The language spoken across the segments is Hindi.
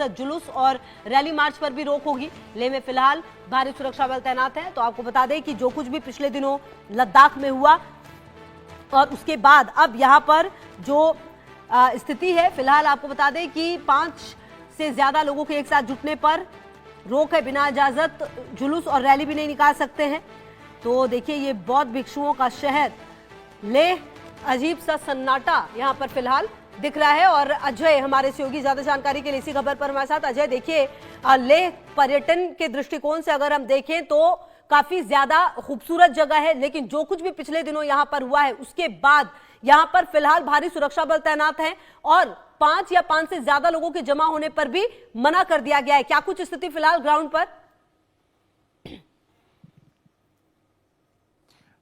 जुलूस और रैली मार्च पर भी रोक होगी। लेह में फिलहाल भारी सुरक्षा बल तैनात है। तो आपको बता दें कि जो कुछ भी पिछले दिनों लद्दाख में हुआ और उसके बाद अब यहां पर जो स्थिति है, फिलहाल आपको बता दें कि 5 से ज्यादा लोगों के एक साथ जुटने पर रोक है। बिना इजाजत जुलूस और रैली भी नहीं निकाल सकते हैं। तो देखिए, ये बौद्ध भिक्षुओं का शहर लेह, अजीब सा सन्नाटा यहां पर फिलहाल दिख रहा है। और अजय हमारे सहयोगी ज्यादा जानकारी के लिए इसी खबर पर हमारे साथ। अजय, देखिए, लेह पर्यटन के दृष्टिकोण से अगर हम देखें तो काफी ज्यादा खूबसूरत जगह है, लेकिन जो कुछ भी पिछले दिनों यहां पर हुआ है उसके बाद यहां पर फिलहाल भारी सुरक्षा बल तैनात है और 5 या 5 से ज्यादा लोगों के जमा होने पर भी मना कर दिया गया है। क्या कुछ स्थिति फिलहाल ग्राउंड पर?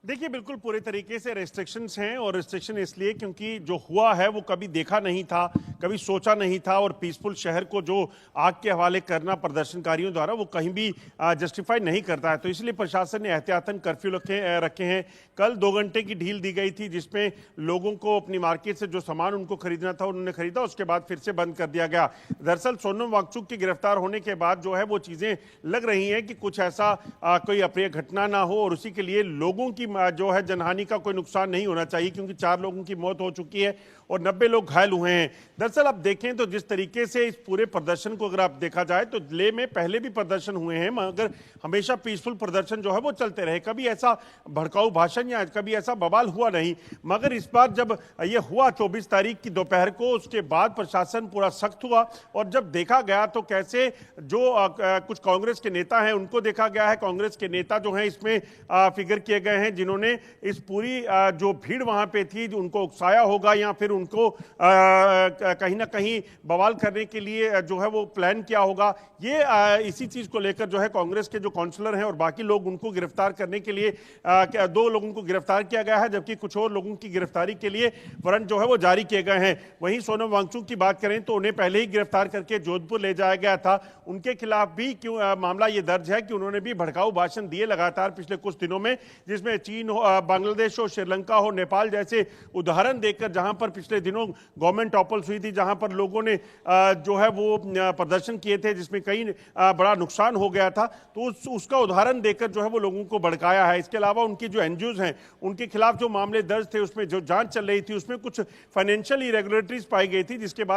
देखिए, बिल्कुल पूरे तरीके से रेस्ट्रिक्शंस हैं और रेस्ट्रिक्शन इसलिए क्योंकि जो हुआ है वो कभी देखा नहीं था, कभी सोचा नहीं था। और पीसफुल शहर को जो आग के हवाले करना प्रदर्शनकारियों द्वारा वो कहीं भी जस्टिफाई नहीं करता है। तो इसलिए प्रशासन ने एहतियातन कर्फ्यू रखे हैं। कल 2 घंटे की ढील दी गई थी, जिसमें लोगों को अपनी मार्केट से जो सामान उनको खरीदना था उन्होंने खरीदा, उसके बाद फिर से बंद कर दिया गया। दरअसल सोनम वांगचुक के गिरफ्तार होने के बाद जो है वो चीज़ें लग रही हैं कि कुछ ऐसा कोई अप्रिय घटना ना हो और उसी के लिए लोगों की जो है जनहानि का कोई नुकसान नहीं होना चाहिए, क्योंकि 4 लोगों की मौत हो चुकी है और 90 लोग घायल हुए हैं। दरअसल आप देखें तो जिस तरीके से इस पूरे प्रदर्शन को अगर आप देखा जाए तो लेह में पहले भी प्रदर्शन हुए हैं, मगर हमेशा पीसफुल प्रदर्शन जो है वो चलते रहे। कभी ऐसा भड़काऊ भाषण या कभी ऐसा बवाल हुआ नहीं। मगर इस बार जब ये हुआ 24 तारीख की दोपहर को, उसके बाद प्रशासन पूरा सख्त हुआ और जब देखा गया तो कैसे जो कुछ कांग्रेस के नेता हैं उनको देखा गया है। कांग्रेस के नेता जो हैं इसमें फिगर किए गए हैं, जिन्होंने इस पूरी जो भीड़ वहां पे थी उनको उकसाया होगा या फिर उनको कहीं ना कहीं बवाल करने के लिए जो है वो प्लान किया होगा। ये इसी चीज को लेकर जो है कांग्रेस के जो काउंसलर हैं और बाकी लोग उनको गिरफ्तार करने के लिए 2 लोगों को गिरफ्तार किया गया है, जबकि कुछ और लोगों की गिरफ्तारी के लिए वारंट जो है वो जारी किए गए हैं। वहीं सोनम वांगचुक की बात करें तो उन्हें पहले ही गिरफ्तार करके जोधपुर ले जाया गया था। उनके खिलाफ भी मामला ये दर्ज है कि उन्होंने भी भड़काऊ भाषण दिए लगातार पिछले कुछ दिनों में, जिसमें चीन हो, बांग्लादेश हो, श्रीलंका हो, नेपाल जैसे उदाहरण देकर, जहां पर पिछले दिनों गवर्नमेंट टॉपल्स हुई थी, जहां पर लोगों ने जो है वो प्रदर्शन किए थे जिसमें कई बड़ा नुकसान हो गया था, तो उसका उदाहरण देकर जो है वो लोगों को भड़काया है। इसके अलावा उनकी जो एनजीओज हैं उनके खिलाफ जो मामले दर्ज थे, उसमें जो जांच चल रही थी उसमें कुछ फाइनेंशियल इरेगुलरिटीज पाई गई थी, जिसके बाद